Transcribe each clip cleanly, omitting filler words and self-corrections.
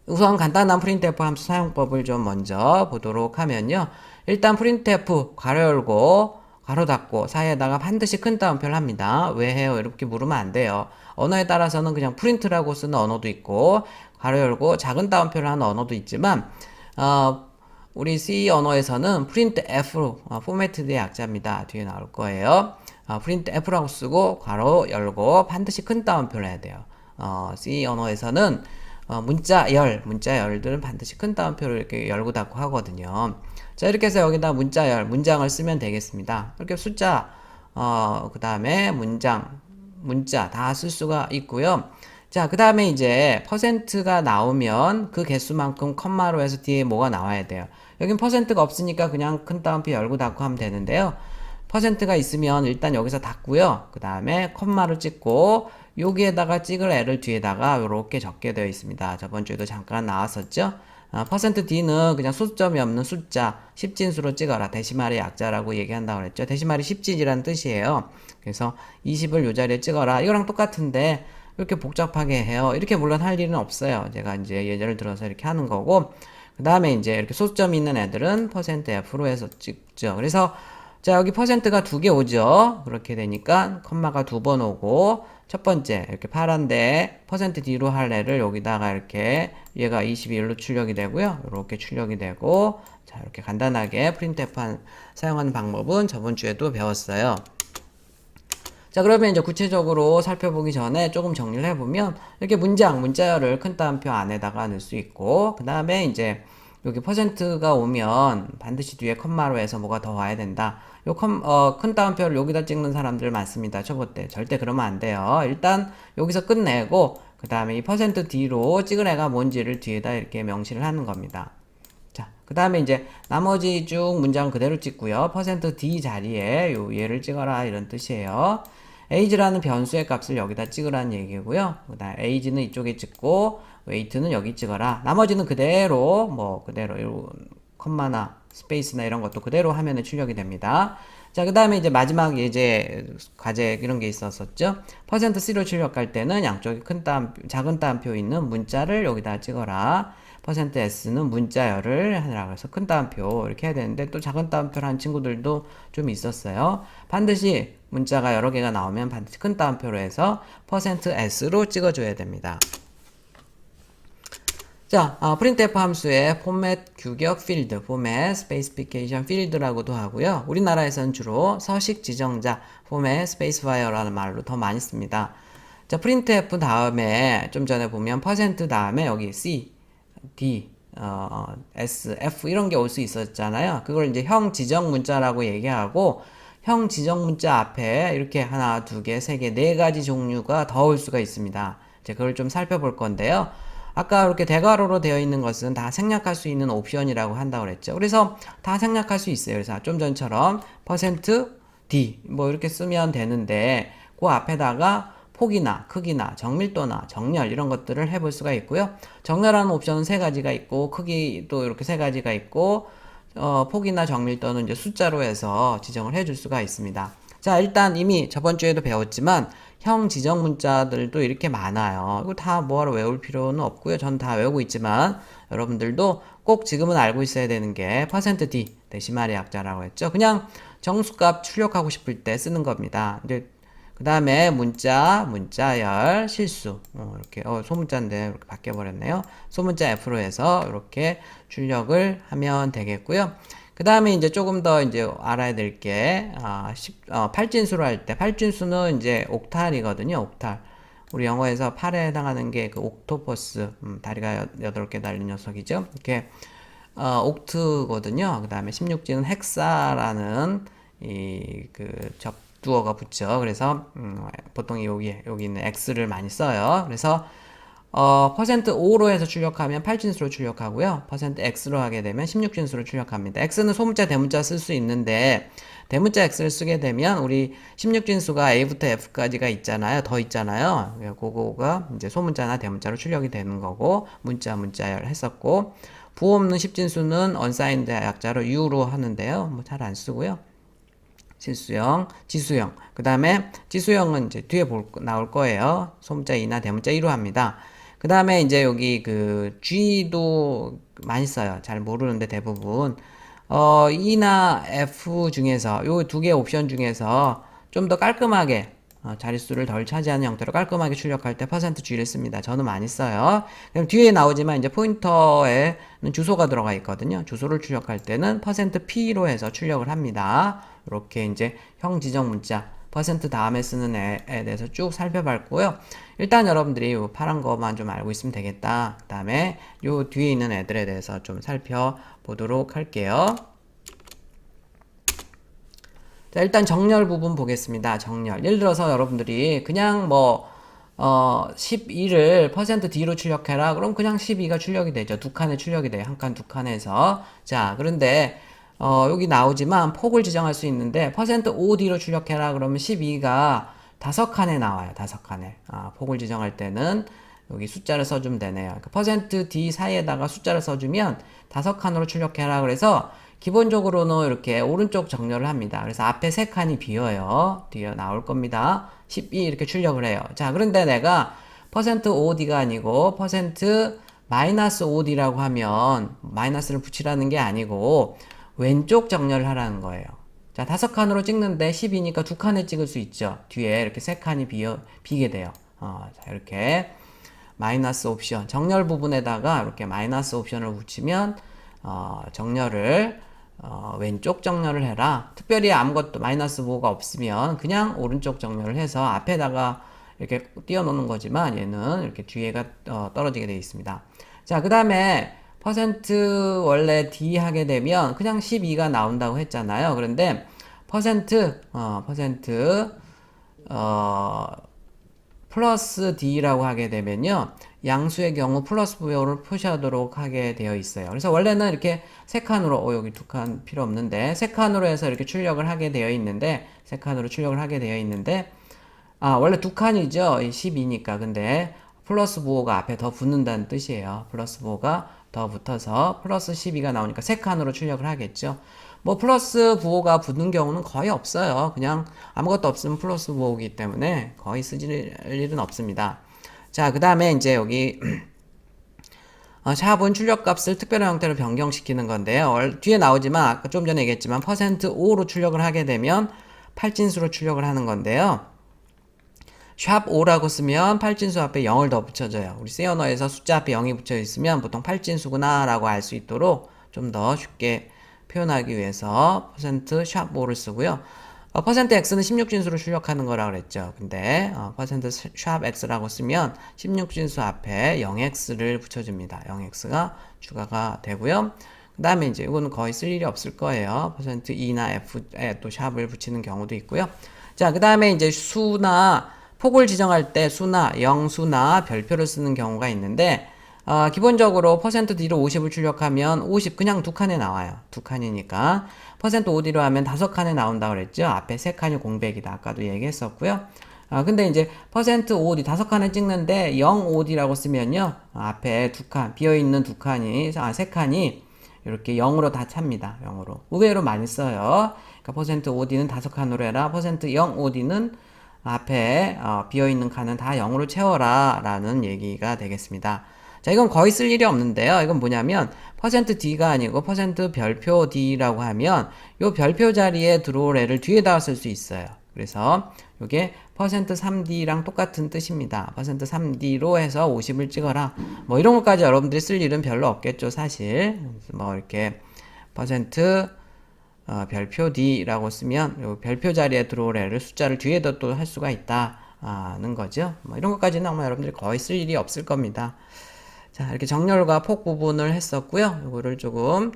우선 간단한 printf 함수 사용법을 좀 먼저 보도록 하면요. 일단 printf 괄호 열고 괄호 닫고 사이에다가 반드시 큰 따옴표를 합니다. 왜 해요? 이렇게 물으면 안 돼요. 언어에 따라서는 그냥 print라고 쓰는 언어도 있고 괄호 열고 작은 따옴표를 하는 언어도 있지만 우리 C 언어에서는 printf로 포매트드의 약자입니다. 뒤에 나올 거예요. printf라고 쓰고 괄호 열고 반드시 큰 따옴표를 해야 돼요. C 언어에서는 문자열들은 반드시 큰 따옴표를 이렇게 열고 닫고 하거든요. 자, 이렇게 해서 여기다 문장을 쓰면 되겠습니다. 이렇게 숫자, 그 다음에 문자 다 쓸 수가 있고요. 자, 그 다음에 이제 퍼센트가 나오면 그 개수만큼 컴마로 해서 뒤에 뭐가 나와야 돼요. 여긴 퍼센트가 없으니까 그냥 큰 따옴표 열고 닫고 하면 되는데요. 퍼센트가 있으면 일단 여기서 닫고요. 그 다음에 컴마를 찍고 여기에다가 찍을 애를 뒤에다가 이렇게 적게 되어 있습니다. 저번 주에도 잠깐 나왔었죠. 퍼센트 %D는 그냥 소수점이 없는 숫자 10진수로 찍어라. 데시말의 약자라고 얘기한다고 그랬죠. 데시말이 10진이라는 뜻이에요. 그래서 20을 요 자리에 찍어라. 이거랑 똑같은데 이렇게 복잡하게 해요. 이렇게 물론 할 일은 없어요. 제가 이제 예를 들어서 이렇게 하는 거고 그 다음에 이제 이렇게 소수점이 있는 애들은 %F로 해서 찍죠. 그래서 자, 여기 퍼센트가 두 개 오죠. 그렇게 되니까 컴마가 두 번 오고 첫 번째 이렇게 파란데 퍼센트 D로 할 애를 여기다가 이렇게 얘가 21로 출력이 되고요. 이렇게 출력이 되고 자, 이렇게 간단하게 printf 사용하는 방법은 저번 주에도 배웠어요. 자, 그러면 이제 구체적으로 살펴보기 전에 조금 정리를 해보면 이렇게 문자열을 큰 따옴표 안에다가 넣을 수 있고 그 다음에 이제 여기 퍼센트가 오면 반드시 뒤에 컴마로 해서 뭐가 더 와야 된다. 큰 따옴표를 여기다 찍는 사람들 많습니다. 초보 때. 절대 그러면 안 돼요. 일단 여기서 끝내고 그 다음에 이 퍼센트 %D로 찍은 애가 뭔지를 뒤에다 이렇게 명시를 하는 겁니다. 자, 그 다음에 이제 나머지 쭉 문장 그대로 찍고요. 퍼센트 %D 자리에 얘를 찍어라 이런 뜻이에요. age라는 변수의 값을 여기다 찍으라는 얘기고요. 그 다음에 age는 이쪽에 찍고 weight는 여기 찍어라. 나머지는 그대로 그대로 컴마나 스페이스나 이런 것도 그대로 화면에 출력이 됩니다. 자, 그 다음에 이제 마지막 예제 과제 이런 게 있었었죠. 퍼센트 %C로 출력할 때는 양쪽에 작은 따옴표 있는 문자를 여기다 찍어라. 퍼센트 %S는 문자열을 하느라 그래서 큰 따옴표 이렇게 해야 되는데 또 작은 따옴표를 한 친구들도 좀 있었어요. 반드시 문자가 여러 개가 나오면 반드시 큰 따옴표로 해서 퍼센트 %S로 찍어줘야 됩니다. 자, printf 함수의 포맷 규격 필드, 포맷 스페이시피케이션 필드라고도 하고요. 우리나라에서는 주로 서식 지정자, 포맷 스페이스파이어라는 말로 더 많이 씁니다. 자, printf 다음에 좀 전에 보면 퍼센트 다음에 여기 C, D, S, F 이런 게 올 수 있었잖아요. 그걸 이제 형 지정 문자라고 얘기하고 형 지정 문자 앞에 이렇게 하나, 두 개, 세 개, 네 가지 종류가 더 올 수가 있습니다. 이제 그걸 좀 살펴볼 건데요. 아까 이렇게 대괄호로 되어 있는 것은 다 생략할 수 있는 옵션이라고 한다고 그랬죠. 그래서 다 생략할 수 있어요. 그래서 좀 전처럼 %D 뭐 이렇게 쓰면 되는데 그 앞에다가 폭이나 크기나 정밀도나 정렬 이런 것들을 해볼 수가 있고요. 정렬하는 옵션은 세 가지가 있고 크기도 이렇게 세 가지가 있고 폭이나 정밀도는 이제 숫자로 해서 지정을 해줄 수가 있습니다. 자, 일단 이미 저번 주에도 배웠지만 형 지정 문자들도 이렇게 많아요. 이거 다 뭐하러 외울 필요는 없고요. 전 다 외우고 있지만 여러분들도 꼭 지금은 알고 있어야 되는 게 %D 데시말의 약자라고 했죠. 그냥 정수값 출력하고 싶을 때 쓰는 겁니다. 이제 그 다음에 문자열, 실수 이렇게 소문자인데 이렇게 바뀌어버렸네요. 소문자 F로 해서 이렇게 출력을 하면 되겠고요. 그 다음에 이제 조금 더 이제 알아야 될 게, 8진수로 할 때, 8진수는 이제 옥탈이거든요, 옥탈. 우리 영어에서 8에 해당하는 게 그 옥토퍼스, 다리가 8개 달린 녀석이죠. 이렇게, 옥트거든요. 그 다음에 16진은 헥사라는 접두어가 붙죠. 그래서, 보통 여기 있는 X를 많이 써요. 그래서, %5로 해서 출력하면 8진수로 출력하고요. %X로 하게 되면 16진수로 출력합니다. X는 소문자, 대문자 쓸 수 있는데, 대문자 X를 쓰게 되면 우리 16진수가 A부터 F까지가 있잖아요. 더 있잖아요. 그거가 이제 소문자나 대문자로 출력이 되는 거고, 문자열 했었고, 부호 없는 10진수는 unsigned 약자로 U로 하는데요. 뭐 잘 안 쓰고요. 실수형, 지수형. 그 다음에 지수형은 이제 뒤에 나올 거예요. 소문자 2나 대문자 1로 합니다. 그 다음에 이제 여기 그 G도 많이 써요. 잘 모르는데 대부분. E나 F 중에서 요 두 개 옵션 중에서 좀 더 깔끔하게 자릿수를 덜 차지하는 형태로 깔끔하게 출력할 때 %G를 씁니다. 저는 많이 써요. 그럼 뒤에 나오지만 이제 포인터에는 주소가 들어가 있거든요. 주소를 출력할 때는 %P로 해서 출력을 합니다. 이렇게 이제 형 지정 문자 퍼센트 다음에 쓰는 애에 대해서 쭉 살펴봤고요. 일단 여러분들이 요 파란 거만 좀 알고 있으면 되겠다. 그 다음에 요 뒤에 있는 애들에 대해서 좀 살펴보도록 할게요. 자, 일단 정렬 부분 보겠습니다. 정렬. 예를 들어서 여러분들이 그냥 12를 %D로 출력해라. 그럼 그냥 12가 출력이 되죠. 두 칸에 출력이 돼요. 한 칸, 두 칸에서. 자, 그런데 여기 나오지만 폭을 지정할 수 있는데 %OD로 출력해라. 그러면 12가 다섯 칸에 나와요. 다섯 칸에. 폭을 지정할 때는 여기 숫자를 써주면 되네요. 그러니까 %D 사이에다가 숫자를 써주면 다섯 칸으로 출력해라. 그래서 기본적으로는 이렇게 오른쪽 정렬을 합니다. 그래서 앞에 세 칸이 비어요. 뒤에 나올 겁니다. 12 이렇게 출력을 해요. 자, 그런데 내가 %OD가 아니고 %-OD라고 하면 마이너스를 붙이라는 게 아니고 왼쪽 정렬을 하라는 거예요. 자, 다섯 칸으로 찍는데 10이니까 두 칸에 찍을 수 있죠. 뒤에 이렇게 세 칸이 비게 돼요. 자, 이렇게 마이너스 옵션 정렬 부분에다가 이렇게 마이너스 옵션을 붙이면 정렬을 왼쪽 정렬을 해라. 특별히 아무것도 마이너스 부호가 없으면 그냥 오른쪽 정렬을 해서 앞에다가 이렇게 띄워 놓는 거지만 얘는 이렇게 뒤에가 떨어지게 되어 있습니다. 자, 그 다음에 원래 D 하게 되면 그냥 12가 나온다고 했잖아요. 그런데 플러스 D라고 하게 되면요. 양수의 경우 플러스 부호를 표시하도록 하게 되어 있어요. 그래서 원래는 이렇게 세 칸으로, 여기 두 칸 필요 없는데, 세 칸으로 해서 이렇게 출력을 하게 되어 있는데, 세 칸으로 출력을 하게 되어 있는데, 원래 두 칸이죠. 12니까. 근데 플러스 부호가 앞에 더 붙는다는 뜻이에요. 플러스 부호가 더 붙어서 플러스 12가 나오니까 세 칸으로 출력을 하겠죠. 플러스 부호가 붙는 경우는 거의 없어요. 그냥 아무것도 없으면 플러스 부호이기 때문에 거의 쓰질 일은 없습니다. 자, 그 다음에 이제 여기 샵은 출력값을 특별한 형태로 변경시키는 건데요. 뒤에 나오지만 아까 좀 전에 얘기했지만 %5로 출력을 하게 되면 8진수로 출력을 하는 건데요. 샵 5라고 쓰면 8진수 앞에 0을 더 붙여줘요. 우리 C 언어에서 숫자 앞에 0이 붙여 있으면 보통 8진수구나 라고 알 수 있도록 좀 더 쉽게 표현하기 위해서 %샵 5를 쓰고요. %x는 16진수로 출력하는 거라 그랬죠. 근데 %샵 x라고 쓰면 16진수 앞에 0x를 붙여줍니다. 0x가 추가가 되고요. 그 다음에 이제 이거는 거의 쓸 일이 없을 거예요. %e나 f에 또 샵을 붙이는 경우도 있고요. 자, 그 다음에 이제 수나 폭을 지정할 때 수나 영수나 별표를 쓰는 경우가 있는데 기본적으로 %D로 50을 출력하면 50 그냥 두 칸에 나와요. 두 칸이니까 %OD로 하면 다섯 칸에 나온다고 그랬죠. 앞에 세 칸이 공백이다. 아까도 얘기했었고요. 근데 이제 %OD 다섯 칸에 찍는데 0OD라고 쓰면요. 앞에 두 칸, 비어있는 두 칸이, 세 칸이 이렇게 0으로 다 찹니다. 0으로. 의외로 많이 써요. 그러니까 %OD는 다섯 칸으로 해라. %0OD는 앞에 비어있는 칸은 다 0으로 채워라 라는 얘기가 되겠습니다. 자, 이건 거의 쓸 일이 없는데요. 이건 뭐냐면 %D가 아니고 %별표 D라고 하면 요 별표 자리에 들어올 애를 뒤에다가 쓸 수 있어요. 그래서 이게 %3D랑 똑같은 뜻입니다. %3D로 해서 50을 찍어라. 이런 것까지 여러분들이 쓸 일은 별로 없겠죠, 사실. 이렇게 별표 D라고 쓰면 요 별표 자리에 들어올 애를 숫자를 뒤에다 또 할 수가 있다는 거죠. 이런 것까지는 아마 여러분들이 거의 쓸 일이 없을 겁니다. 자, 이렇게 정렬과 폭 부분을 했었고요. 이거를 조금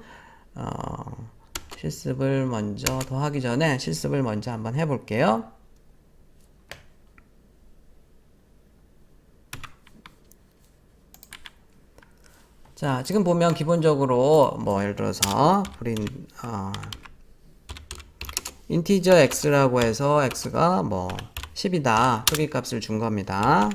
실습을 먼저 더하기 전에 실습을 먼저 한번 해볼게요. 자, 지금 보면 기본적으로 예를 들어서 인티저 x라고 해서 x가 10이다. 표기값을 준 겁니다.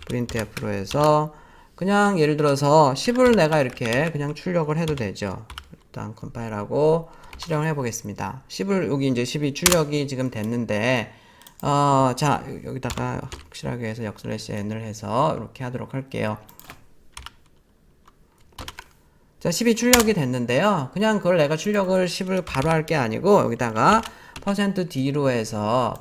printf로 해서 그냥 예를 들어서 10을 내가 이렇게 그냥 출력을 해도 되죠. 일단 컴파일하고 실행을 해보겠습니다. 10을 여기 이제 10이 출력이 지금 됐는데 자, 여기다가 확실하게 해서 역/n을 해서 이렇게 하도록 할게요. 자, 10이 출력이 됐는데요. 그냥 그걸 내가 출력을 10을 바로 할 게 아니고 여기다가 %d로 해서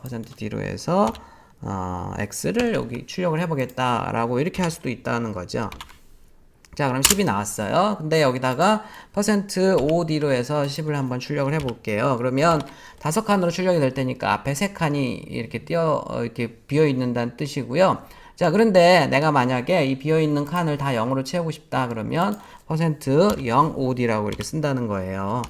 x를 여기 출력을 해보겠다라고 이렇게 할 수도 있다는 거죠. 자, 그럼 10이 나왔어요. 근데 여기다가 %od로 해서 10을 한번 출력을 해볼게요. 그러면 5칸으로 출력이 될 테니까 앞에 3칸이 이렇게 이렇게 비어 있는다는 뜻이고요. 자, 그런데 내가 만약에 이 비어 있는 칸을 다 0으로 채우고 싶다 그러면 %0od라고 이렇게 쓴다는 거예요.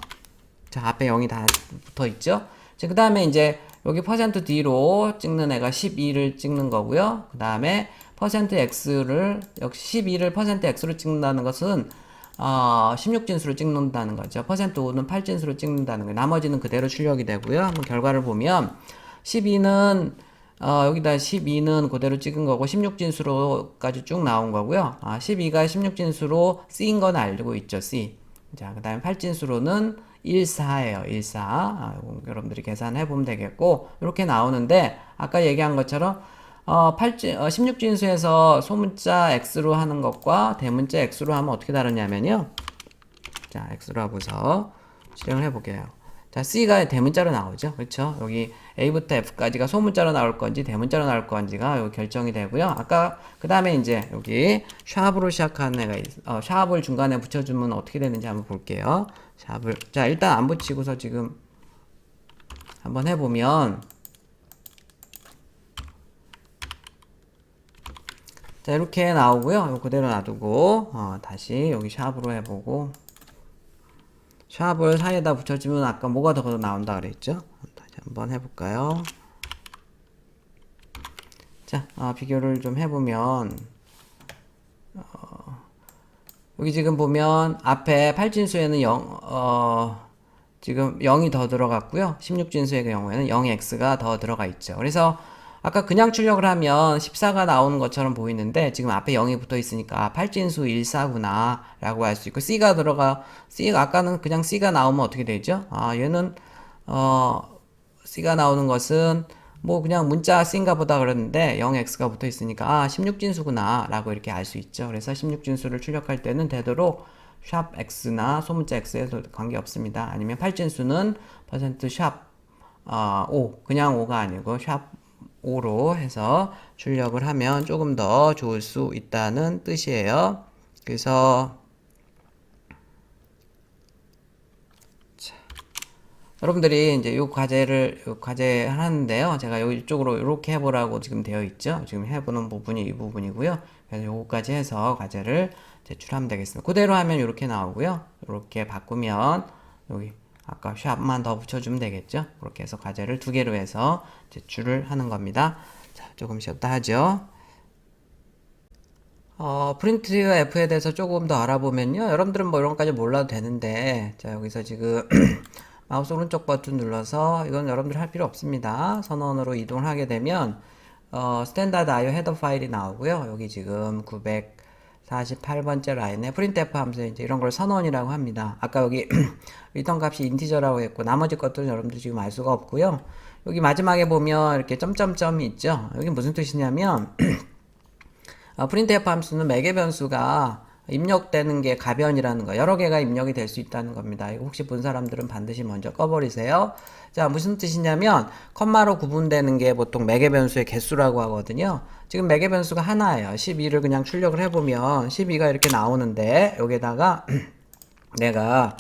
자, 앞에 0이 다 붙어 있죠? 자, 그 다음에 이제 여기 %d로 찍는 애가 12를 찍는 거고요. 그 다음에 %x를 역시 12를 %x로 찍는다는 것은 16진수로 찍는다는 거죠. %5는 8진수로 찍는다는 거예요. 나머지는 그대로 출력이 되고요. 한번 결과를 보면 12는 여기다 12는 그대로 찍은 거고 16진수로까지 쭉 나온 거고요. 12가 16진수로 쓰인 건 알고 있죠. C. 자, 그 다음에 8진수로는 14예요. 14. 여러분들이 계산해 보면 되겠고 이렇게 나오는데 아까 얘기한 것처럼 16진수에서 소문자 x로 하는 것과 대문자 x로 하면 어떻게 다르냐면요. 자, x로 하고서 실행을 해볼게요. 자, C가 대문자로 나오죠. 그렇죠? 여기 A부터 F까지가 소문자로 나올 건지 대문자로 나올 건지가 여기 결정이 되고요. 아까 그 다음에 이제 여기 샵으로 시작하는 애가 샵을 중간에 붙여주면 어떻게 되는지 한번 볼게요. 샵을 자, 일단 안 붙이고서 지금 한번 해보면 자, 이렇게 나오고요. 이거 그대로 놔두고 다시 여기 샵으로 해보고 샵을 사이에다 붙여주면 아까 뭐가 더 나온다 그랬죠? 다시 한번 해볼까요? 자, 비교를 좀 해보면 여기 지금 보면 앞에 8진수에는 0, 지금 0이 더 들어갔고요. 16진수의 경우에는 0x가 더 들어가 있죠. 그래서 아까 그냥 출력을 하면 14가 나오는 것처럼 보이는데 지금 앞에 0이 붙어 있으니까 8진수 14구나 라고 할 수 있고 C가 아까는 그냥 C가 나오면 어떻게 되죠? 얘는 C가 나오는 것은 뭐 그냥 문자 C인가 보다 그랬는데 0x가 붙어 있으니까 16진수구나 라고 이렇게 알 수 있죠. 그래서 16진수를 출력할 때는 되도록 샵 x나 소문자 x에도 관계없습니다. 아니면 8진수는 %샵 5 그냥 5가 아니고 샵 5로 해서 출력을 하면 조금 더 좋을 수 있다는 뜻이에요. 그래서 여러분들이 이제 요 과제 하는데요. 제가 이쪽으로 이렇게 해보라고 지금 되어 있죠. 지금 해보는 부분이 이 부분이고요. 그래서 요거까지 해서 과제를 제출하면 되겠습니다. 그대로 하면 이렇게 나오고요. 이렇게 바꾸면 여기 아까 샵만 더 붙여주면 되겠죠. 그렇게 해서 과제를 2개로 해서 제출을 하는 겁니다. 자, 조금 쉬었다 하죠. 프린트 F에 대해서 조금 더 알아보면요. 여러분들은 뭐 이런 것까지 몰라도 되는데, 자, 여기서 지금 마우스 오른쪽 버튼 눌러서 이건 여러분들 할 필요 없습니다. 선언으로 이동을 하게 되면 스탠다드 IO 헤더 파일이 나오고요. 여기 지금 948번째 라인에 printf 하면서 이제 이런 걸 선언이라고 합니다. 아까 여기 리턴 값이 인티저라고 했고 나머지 것들은 여러분들 지금 알 수가 없고요. 여기 마지막에 보면 이렇게 점점점이 있죠. 여기 무슨 뜻이냐면 printf 함수는 매개 변수가 입력되는 게 가변이라는 거, 여러 개가 입력이 될 수 있다는 겁니다. 이거 혹시 본 사람들은 반드시 먼저 꺼버리세요. 자, 무슨 뜻이냐면 컴마로 구분되는 게 보통 매개 변수의 개수라고 하거든요. 지금 매개 변수가 하나예요. 12를 그냥 출력을 해보면 12가 이렇게 나오는데 여기다가 내가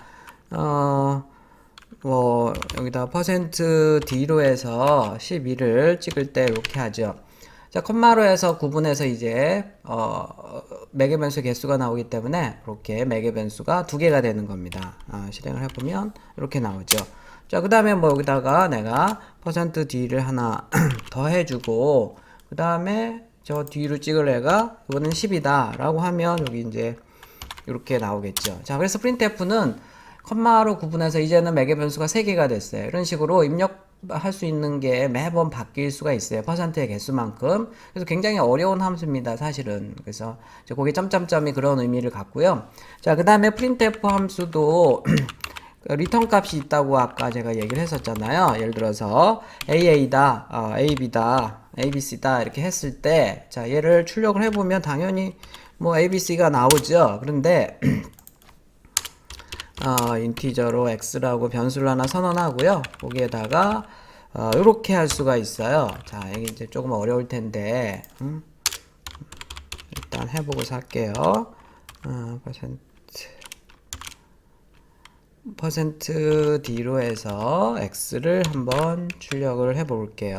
뭐 여기다 %d로 해서 12를 찍을 때 이렇게 하죠. 자, 컴마로 해서 구분해서 이제 매개 변수 개수가 나오기 때문에 이렇게 매개 변수가 2개가 되는 겁니다. 실행을 해보면 이렇게 나오죠. 자, 그 다음에 뭐 여기다가 내가 %d를 하나 더 해주고 그 다음에 저 뒤로 찍을 애가 이거는 10이다 라고 하면 여기 이제 이렇게 나오겠죠. 자, 그래서 printf는 컴마로 구분해서 이제는 매개 변수가 3개가 됐어요. 이런 식으로 입력할 수 있는 게 매번 바뀔 수가 있어요. %의 개수만큼. 그래서 굉장히 어려운 함수입니다. 사실은. 그래서 거기 점점점이 그런 의미를 갖고요. 자, 그 다음에 printf 함수도 리턴 값이 있다고 아까 제가 얘기를 했었잖아요. 예를 들어서 AA다, AB다, ABC다 이렇게 했을 때 자, 얘를 출력을 해보면 당연히 뭐 ABC가 나오죠. 그런데 인티저로 x라고 변수를 하나 선언하고요. 거기에다가 이렇게 할 수가 있어요. 자, 이게 이제 조금 어려울 텐데 일단 해보고 할게요. 퍼센트 D로 해서 x를 한번 출력을 해 볼게요.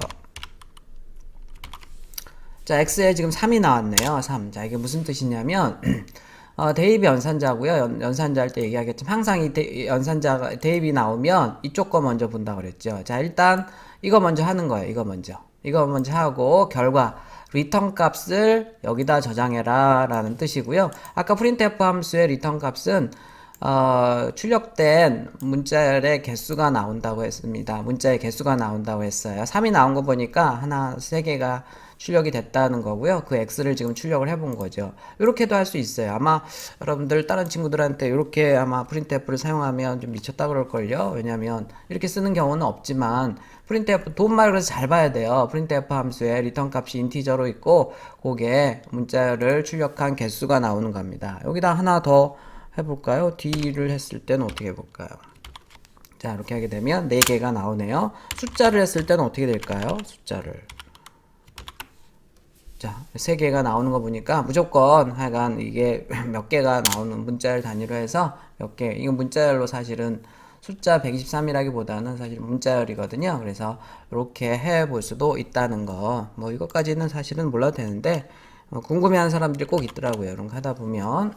자, x에 지금 3이 나왔네요. 3. 자, 이게 무슨 뜻이냐면 대입이 연산자고요. 연산자 할 때 얘기하겠지만 항상 이 연산자가 대입이 나오면 이쪽 거 먼저 본다 그랬죠. 자, 일단 이거 먼저 하는 거예요. 이거 먼저 하고 결과 리턴 값을 여기다 저장해라 라는 뜻이고요. 아까 printf 함수의 리턴 값은 출력된 문자열의 개수가 나온다고 했습니다. 문자의 개수가 나온다고 했어요. 3이 나온 거 보니까 하나, 3개가 출력이 됐다는 거고요. 그 x를 지금 출력을 해본 거죠. 이렇게도 할 수 있어요. 아마 여러분들 다른 친구들한테 이렇게 아마 printf를 사용하면 좀 미쳤다 그럴걸요. 왜냐면 이렇게 쓰는 경우는 없지만 printf 도움말 그래서 잘 봐야 돼요. printf 함수에 리턴 값이 인티저로 있고 그게 문자열을 출력한 개수가 나오는 겁니다. 여기다 하나 더 해볼까요? D를 했을 때는 어떻게 해볼까요? 자, 이렇게 하게 되면 4개가 나오네요. 숫자를 했을 때는 어떻게 될까요? 숫자를. 자, 3개가 나오는 거 보니까 무조건 하여간 이게 몇 개가 나오는 문자열 단위로 해서 몇 개, 이건 문자열로 사실은 숫자 123이라기보다는 사실 문자열이거든요. 그래서 이렇게 해볼 수도 있다는 거. 뭐 이것까지는 사실은 몰라도 되는데 궁금해하는 사람들이 꼭 있더라고요. 이런 거 하다 보면.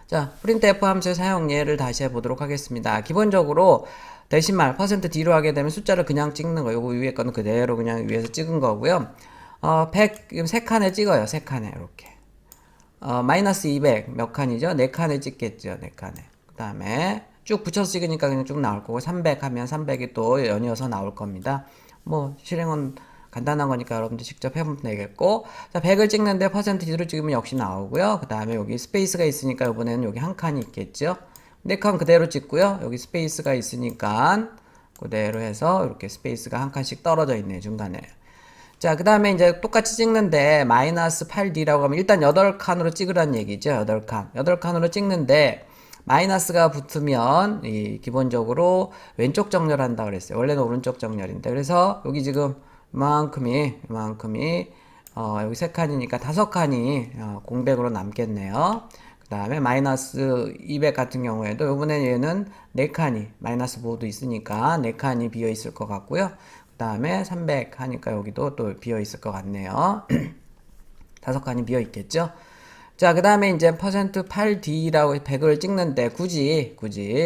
자, printf 함수의 사용 예를 다시 해보도록 하겠습니다. 기본적으로 대신말 %D로 하게 되면 숫자를 그냥 찍는 거예요. 요거 위에 거는 그대로 그냥 위에서 찍은 거고요. 100, 3칸에 찍어요. 3칸에, 이렇게. 마이너스 200, 몇 칸이죠? 4칸에 찍겠죠. 4칸에. 그 다음에 쭉 붙여서 찍으니까 그냥 쭉 나올 거고, 300 하면 300이 또 연이어서 나올 겁니다. 뭐, 실행은 간단한 거니까 여러분들 직접 해보면 되겠고, 자, 100을 찍는데 %D로 찍으면 역시 나오고요. 그 다음에 여기 스페이스가 있으니까 이번에는 여기 한 칸이 있겠죠? 4칸 그대로 찍고요. 여기 스페이스가 있으니까 그대로 해서 이렇게 스페이스가 한 칸씩 떨어져 있네요. 중간에. 자, 그 다음에 이제 똑같이 찍는데 마이너스 8D라고 하면 일단 8칸으로 찍으라는 얘기죠. 8칸. 8칸으로 찍는데 마이너스가 붙으면 기본적으로 왼쪽 정렬한다 그랬어요. 원래는 오른쪽 정렬인데. 그래서 여기 지금 이만큼이 여기 3칸이니까 5칸이 공백으로 남겠네요. 그 다음에 마이너스 200 같은 경우에도 이번에 얘는 4칸이 마이너스 보호도 있으니까 4칸이 비어 있을 것 같고요. 그 다음에 300 하니까 여기도 또 비어 있을 것 같네요. 5칸이 비어 있겠죠. 자, 그 다음에 이제 %8D라고 100을 찍는데 굳이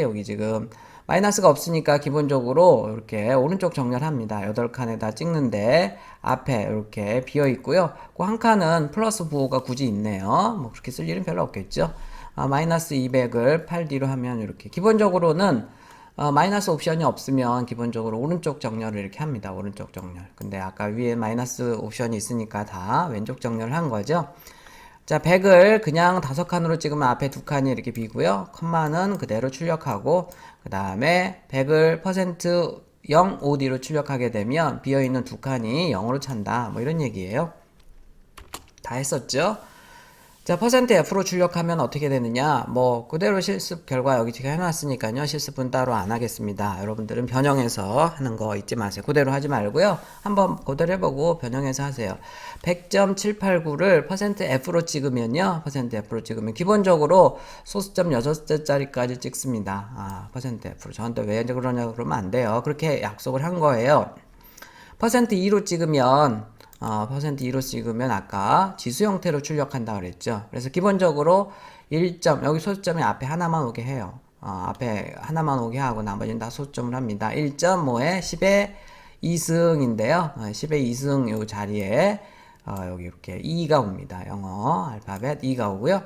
여기 지금 마이너스가 없으니까 기본적으로 이렇게 오른쪽 정렬합니다. 8칸에다 찍는데 앞에 이렇게 비어 있고요. 그 한 칸은 플러스 부호가 굳이 있네요. 뭐 그렇게 쓸 일은 별로 없겠죠. 마이너스 200을 8D로 하면 이렇게 기본적으로는 마이너스 옵션이 없으면 기본적으로 오른쪽 정렬을 이렇게 합니다. 오른쪽 정렬. 근데 아까 위에 마이너스 옵션이 있으니까 다 왼쪽 정렬을 한 거죠. 자, 100을 그냥 5칸으로 찍으면 앞에 2칸이 이렇게 비고요. 컴마는 그대로 출력하고 그 다음에 100을 %0 OD로 출력하게 되면 비어있는 2칸이 0으로 찬다. 뭐 이런 얘기예요. 다 했었죠? 자, %F로 출력하면 어떻게 되느냐? 뭐 그대로 실습 결과 여기 제가 해놨으니까요. 실습은 따로 안 하겠습니다. 여러분들은 변형해서 하는 거 잊지 마세요. 그대로 하지 말고요. 한번 그대로 해보고 변형해서 하세요. 100.789를 %F로 찍으면요. %F로 찍으면 기본적으로 소수점 6자짜리까지 찍습니다. %F로. 저한테 왜 그러냐 그러면 안 돼요. 그렇게 약속을 한 거예요. %2로 찍으면 %2로 찍으면 아까 지수 형태로 출력한다 그랬죠. 그래서 기본적으로 1점, 여기 소수점이 앞에 하나만 오게 해요. 앞에 하나만 오게 하고 나머지는 다 소수점을 합니다. 1.5에 10의 2승인데요. 10의 2승 요 자리에 여기 이렇게 2가 옵니다. 영어 알파벳 2가 오고요.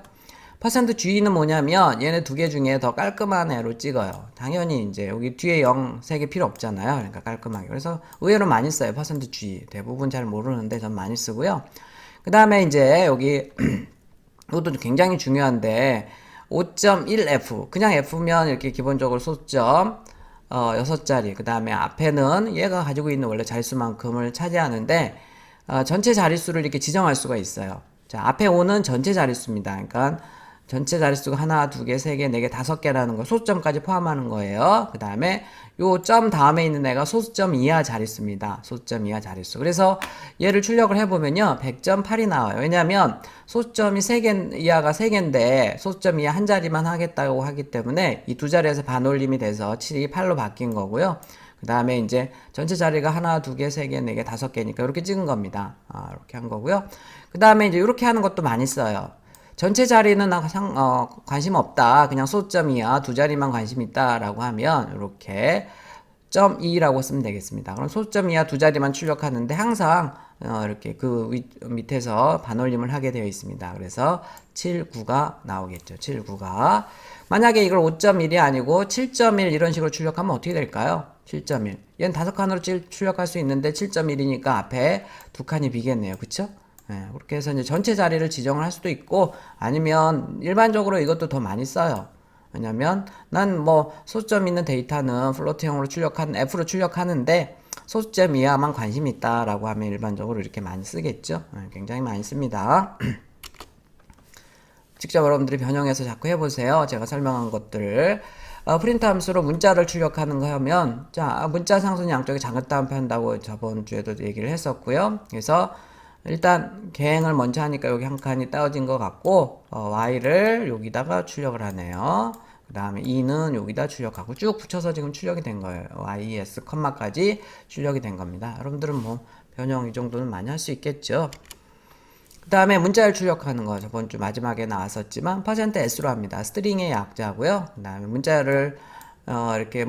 %G는 뭐냐면 얘네 두 개 중에 더 깔끔한 애로 찍어요. 당연히 이제 여기 뒤에 0 3개 필요 없잖아요. 그러니까 깔끔하게. 그래서 의외로 많이 써요. %G. 대부분 잘 모르는데 전 많이 쓰고요. 그 다음에 이제 여기 이것도 굉장히 중요한데 5.1F. 그냥 F면 이렇게 기본적으로 소수점 6자리. 그 다음에 앞에는 얘가 가지고 있는 원래 자릿수만큼을 차지하는데 전체 자릿수를 이렇게 지정할 수가 있어요. 자, 앞에 5는 전체 자릿수입니다. 그러니까 전체 자릿수가 하나, 두 개, 세 개, 네 개, 다섯 개라는 거 소수점까지 포함하는 거예요. 그 다음에 요 점 다음에 있는 애가 소수점 이하 자릿수입니다. 소수점 이하 자릿수. 그래서 얘를 출력을 해보면요. 100.8이 나와요. 왜냐하면 소수점이 3개 이하가 3개인데 소수점 이하 한 자리만 하겠다고 하기 때문에 이 두 자리에서 반올림이 돼서 7이 8로 바뀐 거고요. 그 다음에 이제 전체 자리가 하나, 두 개, 세 개, 네 개, 다섯 개니까 이렇게 찍은 겁니다. 이렇게 한 거고요. 그 다음에 이제 이렇게 하는 것도 많이 써요. 전체 자리는 관심 없다. 그냥 소수점 이하 두 자리만 관심 있다라고 하면 이렇게 점 2라고 쓰면 되겠습니다. 그럼 소수점 이하 두 자리만 출력하는데 항상 이렇게 그 밑에서 반올림을 하게 되어 있습니다. 그래서 7, 9가 나오겠죠. 7, 9가. 만약에 이걸 5.1이 아니고 7.1 이런 식으로 출력하면 어떻게 될까요? 7.1. 얘는 5칸으로 출력할 수 있는데 7.1이니까 앞에 두 칸이 비겠네요. 그쵸? 네, 그렇게 해서 이제 전체 자리를 지정을 할 수도 있고 아니면 일반적으로 이것도 더 많이 써요. 왜냐면 난 뭐 소수점 있는 데이터는 플로트형으로 F로 출력하는데 소수점 이하만 관심 있다라고 하면 일반적으로 이렇게 많이 쓰겠죠. 네, 굉장히 많이 씁니다. 직접 여러분들이 변형해서 자꾸 해보세요. 제가 설명한 것들을. 프린트 함수로 문자를 출력하는 거 하면 자 문자 상수는 양쪽에 작은 따옴표 한다고 저번 주에도 얘기를 했었고요. 그래서 일단 개행을 먼저 하니까 여기 한 칸이 따어진 것 같고 y를 여기다가 출력을 하네요. 그 다음에 2는 여기다 출력하고 쭉 붙여서 지금 출력이 된 거예요. YS 컴마까지 출력이 된 겁니다. 여러분들은 뭐 변형 이 정도는 많이 할 수 있겠죠. 그 다음에 문자를 출력하는 거 저번 주 마지막에 나왔었지만 %s로 합니다. 스트링의 약자고요. 그 다음에 문자를 이렇게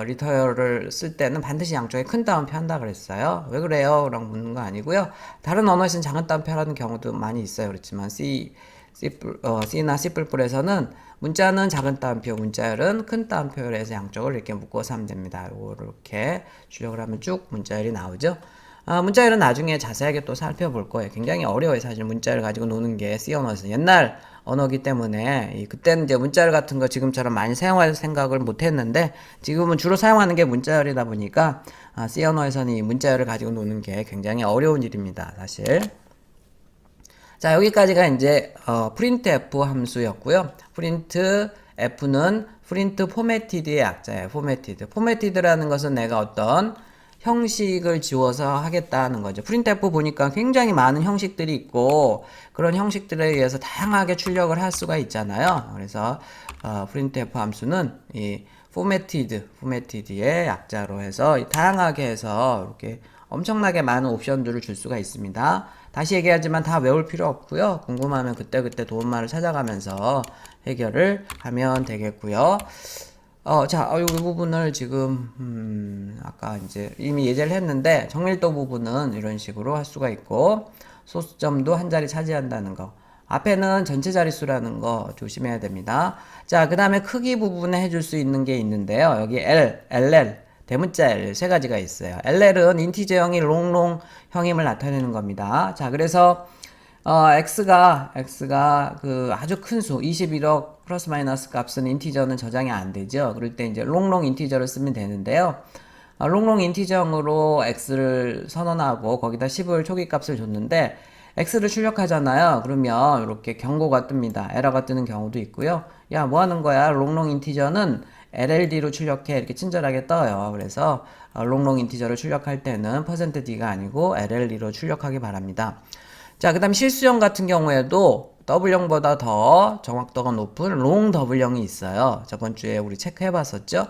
리터럴을 쓸 때는 반드시 양쪽에 큰 따옴표 한다 그랬어요. 왜 그래요? 라고 묻는 거 아니고요. 다른 언어에서는 작은 따옴표 하는 경우도 많이 있어요. 그렇지만 C나 C++에서는 문자는 작은 따옴표, 문자열은 큰 따옴표로 해서 양쪽을 이렇게 묶어서 하면 됩니다. 이렇게 출력을 하면 쭉 문자열이 나오죠. 문자열은 나중에 자세하게 또 살펴볼 거예요. 굉장히 어려워요. 사실 문자열 가지고 노는 게 C 언어에서. 옛날 언어기 때문에 그때는 이제 문자열 같은 거 지금처럼 많이 사용할 생각을 못 했는데 지금은 주로 사용하는 게 문자열이다 보니까 C 언어에서는 이 문자열을 가지고 노는 게 굉장히 어려운 일입니다. 사실. 자, 여기까지가 이제 printf 함수였고요. printf는 print formatted의 약자예요. formatted라는 것은 내가 어떤 형식을 지워서 하겠다는 거죠. printf 보니까 굉장히 많은 형식들이 있고 그런 형식들에 의해서 다양하게 출력을 할 수가 있잖아요. 그래서 printf 함수는 이 formatted의 약자로 해서 다양하게 해서 이렇게 엄청나게 많은 옵션들을 줄 수가 있습니다. 다시 얘기하지만 다 외울 필요 없고요. 궁금하면 그때그때 도움말을 찾아가면서 해결을 하면 되겠고요. 이 부분을 지금, 아까 이제 이미 예제를 했는데, 정밀도 부분은 이런 식으로 할 수가 있고, 소수점도 한 자리 차지한다는 거. 앞에는 전체 자릿수라는 거 조심해야 됩니다. 자, 그 다음에 크기 부분에 해줄 수 있는 게 있는데요. 여기 LL, 대문자 L 세 가지가 있어요. LL은 인티저형이 롱형임을 나타내는 겁니다. 자, 그래서 x가 그 아주 큰 수 21억 플러스 마이너스 값은 인티저는 저장이 안 되죠. 그럴 때 이제 롱 인티저를 쓰면 되는데요. 롱 인티저형으로 x를 선언하고 거기다 10을 초기 값을 줬는데 x를 출력하잖아요. 그러면 이렇게 경고가 뜹니다. 에러가 뜨는 경우도 있고요. 야, 뭐 하는 거야? 롱 인티저는 LLD로 출력해 이렇게 친절하게 떠요. 그래서 롱 인티저를 출력할 때는 %d가 아니고 LLD로 출력하기 바랍니다. 자, 그 다음 실수형 같은 경우에도 W형보다 더 정확도가 높은 롱 W형이 있어요. 저번 주에 우리 체크해 봤었죠?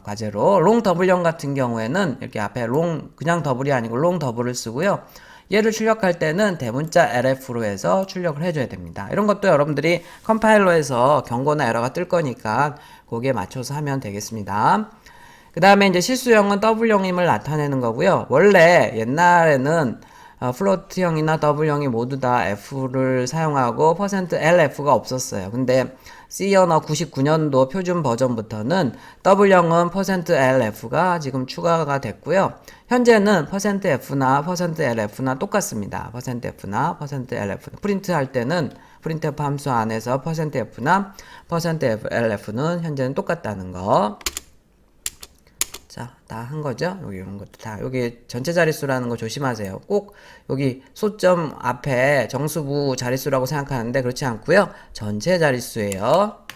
과제로. 롱 W형 같은 경우에는 이렇게 앞에 그냥 더블이 아니고 롱 더블을 쓰고요. 얘를 출력할 때는 대문자 LF로 해서 출력을 해줘야 됩니다. 이런 것도 여러분들이 컴파일러에서 경고나 에러가 뜰 거니까 거기에 맞춰서 하면 되겠습니다. 그 다음에 이제 실수형은 W형임을 나타내는 거고요. 원래 옛날에는 플로트형이나 W형이 모두 다 F를 사용하고 %LF가 없었어요. 근데 C 언어 99년도 표준 버전부터는 W형은 %LF가 지금 추가가 됐고요. 현재는 %F나 %LF나 똑같습니다. %F나 %LF. 프린트 할 때는 printf 함수 안에서 %F나 %LF는 현재는 똑같다는 거. 자, 다 한 거죠? 여기 이런 것도 다. 여기 전체 자릿수라는 거 조심하세요. 꼭 여기 소점 앞에 정수부 자릿수라고 생각하는데 그렇지 않고요. 전체 자릿수예요.